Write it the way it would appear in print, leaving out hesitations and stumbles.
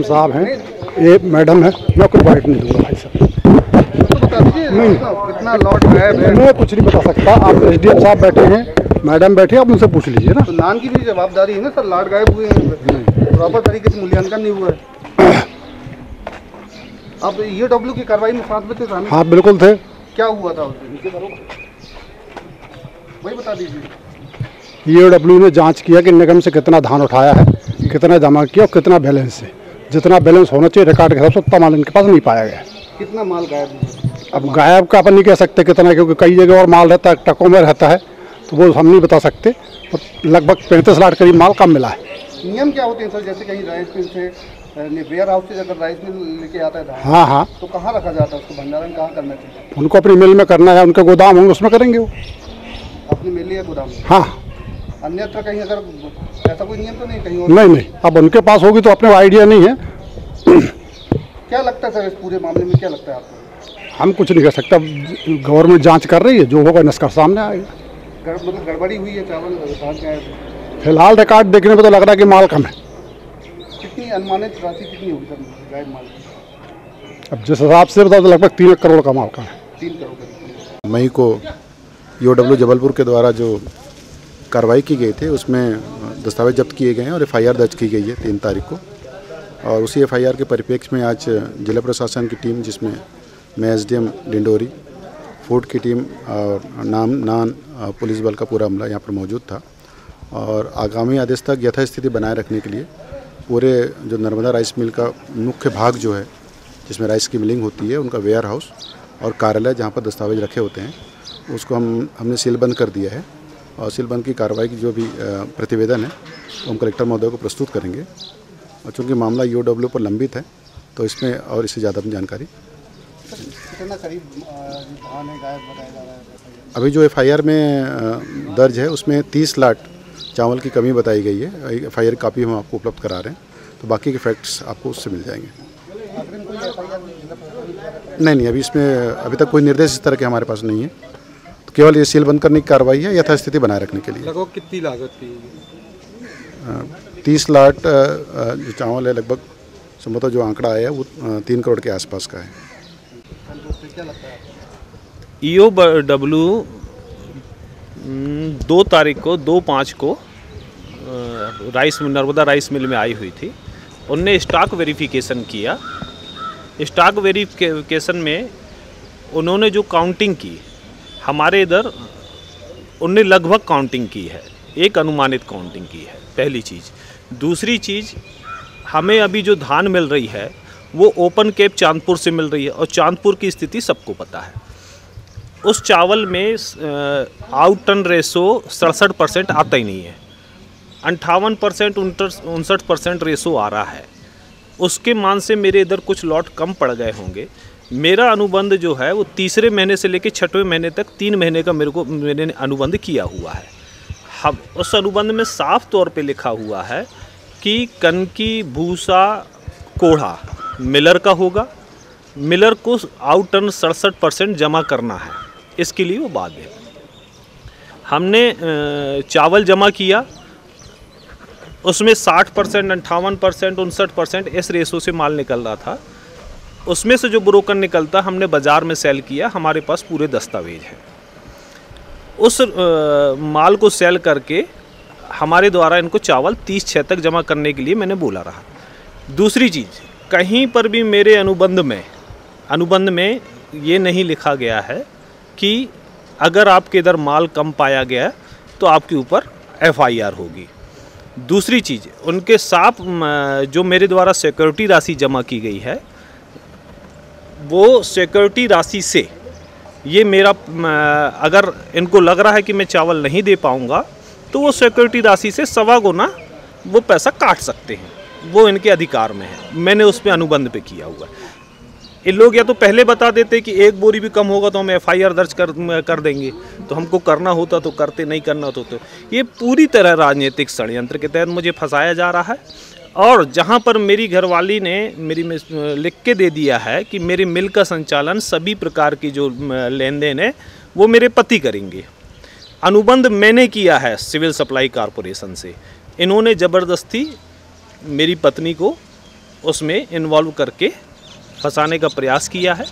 साहब हैं, ये मैडम है, मैं कोई बाइट नहीं दूंगा भाई साहब। नहीं, कितना लॉट है मैं कुछ नहीं बता सकता। आप एसडीएम साहब बैठे हैं, मैडम बैठे, आप उनसे पूछ लीजिए ना। तो नान की भी जवाबदारी है ना सर, लाट गायब हुए हैं, प्रॉपर तरीके से मूल्यांकन नहीं हुआ है। आप ईओडब्ल्यू की कार्रवाई में साथ में थे? हाँ बिल्कुल थे। क्या हुआ था उस दिन, वही बता दीजिए। ईओडब्ल्यू ने जांच किया कि निगम से कितना धान उठाया है, कितना जमा किया और कितना बैलेंस है। जितना बैलेंस होना चाहिए रिकॉर्ड के हिसाब से उतना माल इनके पास नहीं पाया गया। कितना माल गायब हुआ? अब गायब का अपन नहीं कह सकते कितना, क्योंकि कई जगह और माल रहता है, ट्रकों में रहता है, तो वो हम नहीं बता सकते। लगभग 35 लाख करीब माल कम मिला है। नियम क्या होते हैं सर, जैसे कहीं राइस मिल से वेयर हाउस से अगर राइस मिल लेके आता है धान, हाँ, तो कहाँ रखा जाता है उसको, भंडारण कहाँ करना चाहिए? उनको अपनी मिल में करना है, उनके गोदाम होंगे उसमें करेंगे वो। अपनी मिल या गोदाम में? हाँ। अन्यत्र कहीं अगर ऐसा कोई नियम तो नहीं कहीं और? नहीं, अब उनके पास होगी तो अपने आइडिया नहीं है। क्या लगता है सर इस पूरे मामले में, क्या लगता है आपको? हम कुछ नहीं कर सकता, गवर्नमेंट जांच कर रही है, जो होगा निष्कर्ष सामने आएगा। मतलब गड़बड़ी हुई है चावल धान का? फिलहाल रिकॉर्ड देखने में तो लग रहा है कि माल कम है। कितनी अनुमानित राशि कितनी होगी सर गायब माल की? अब जिस हिसाब से बताओ तो लगभग 3 करोड़ का माल कम है। 3 करोड़। मई को ईओडब्ल्यू जबलपुर के द्वारा जो कार्रवाई की गई थी उसमें दस्तावेज जब्त किए गए हैं और एफआईआर दर्ज की गई है 3 तारीख को। और उसी एफआईआर के परिप्रेक्ष्य में आज जिला प्रशासन की टीम, जिसमें मैं एसडीएम डिंडोरी, फूड की टीम और नान पुलिस बल का पूरा अमला यहाँ पर मौजूद था। और आगामी आदेश तक यथास्थिति बनाए रखने के लिए पूरे जो नर्मदा राइस मिल का मुख्य भाग जो है, जिसमें राइस की मिलिंग होती है, उनका वेयर हाउस और कार्यालय जहाँ पर दस्तावेज रखे होते हैं, उसको हमने सीलबंद कर दिया है। और सीलबंद की कार्रवाई की जो भी प्रतिवेदन है वो हम कलेक्टर महोदय को प्रस्तुत करेंगे। और चूँकि मामला ईओडब्ल्यू पर लंबित है तो इसमें और इससे ज़्यादा जानकारी कितना करीब धान है गायब बताया जा रहा है? अभी जो एफआईआर में दर्ज है उसमें 30 लाख चावल की कमी बताई गई है। एफआईआर कापी हम आपको उपलब्ध करा रहे हैं, तो बाकी के फैक्ट्स आपको उससे मिल जाएंगे। नहीं, अभी इसमें अभी तक कोई निर्देश इस तरह के हमारे पास नहीं है, तो केवल ये सील बंद करने की कार्रवाई है यथास्थिति बनाए रखने के लिए। लगभग कितनी लागत की? 30 लाख जो चावल है, लगभग संभवतः जो आंकड़ा आया है वो 3 करोड़ के आसपास का है। ईओडब्ल्यू 2 तारीख को 2/5 को नर्मदा राइस मिल में आई हुई थी। उनने स्टॉक वेरिफिकेशन किया। स्टॉक वेरिफिकेशन में उन्होंने जो काउंटिंग की, हमारे इधर उनने लगभग काउंटिंग की है, एक अनुमानित काउंटिंग की है, पहली चीज़। दूसरी चीज़, हमें अभी जो धान मिल रही है वो ओपन कैप चांदपुर से मिल रही है, और चांदपुर की स्थिति सबको पता है। उस चावल में आउट टन रेशो 67% आता ही नहीं है, 58% 59% रेशो आ रहा है। उसके मान से मेरे इधर कुछ लॉट कम पड़ गए होंगे। मेरा अनुबंध जो है वो तीसरे महीने से लेकर 6वें महीने तक 3 महीने का मैंने अनुबंध किया हुआ है। हम उस अनुबंध में साफ तौर पे लिखा हुआ है कि कनकी, भूसा, कोढ़ा मिलर का होगा। मिलर को आउट टन 67% जमा करना है, इसके लिए वो बाध्य है। हमने चावल जमा किया, उसमें 60%, 58%, 59% इस रेशो से माल निकल रहा था। उसमें से जो ब्रोकन निकलता हमने बाज़ार में सेल किया, हमारे पास पूरे दस्तावेज हैं। उस माल को सेल करके हमारे द्वारा इनको चावल 30/6 तक जमा करने के लिए मैंने बोला रहा। दूसरी चीज़, कहीं पर भी मेरे अनुबंध में ये नहीं लिखा गया है कि अगर आपके इधर माल कम पाया गया तो आपके ऊपर एफआईआर होगी। दूसरी चीज़, उनके साथ जो मेरे द्वारा सिक्योरिटी राशि जमा की गई है, वो सिक्योरिटी राशि से ये मेरा, अगर इनको लग रहा है कि मैं चावल नहीं दे पाऊँगा तो वो सिक्योरिटी राशि से 1.25 गुना वो पैसा काट सकते हैं, वो इनके अधिकार में है। मैंने उस पर अनुबंध पे किया हुआ है। ये लोग या तो पहले बता देते कि 1 बोरी भी कम होगा तो हम एफआईआर दर्ज कर देंगे, तो हमको करना होता तो करते, नहीं करना होता तो। ये पूरी तरह राजनीतिक षड्यंत्र के तहत मुझे फंसाया जा रहा है। और जहाँ पर मेरी घरवाली ने मेरी में लिख के दे दिया है कि मेरे मिल का संचालन सभी प्रकार की जो लेन देन है वो मेरे पति करेंगे। अनुबंध मैंने किया है सिविल सप्लाई कॉरपोरेशन से। इन्होंने ज़बरदस्ती मेरी पत्नी को उसमें इन्वॉल्व करके फंसाने का प्रयास किया है।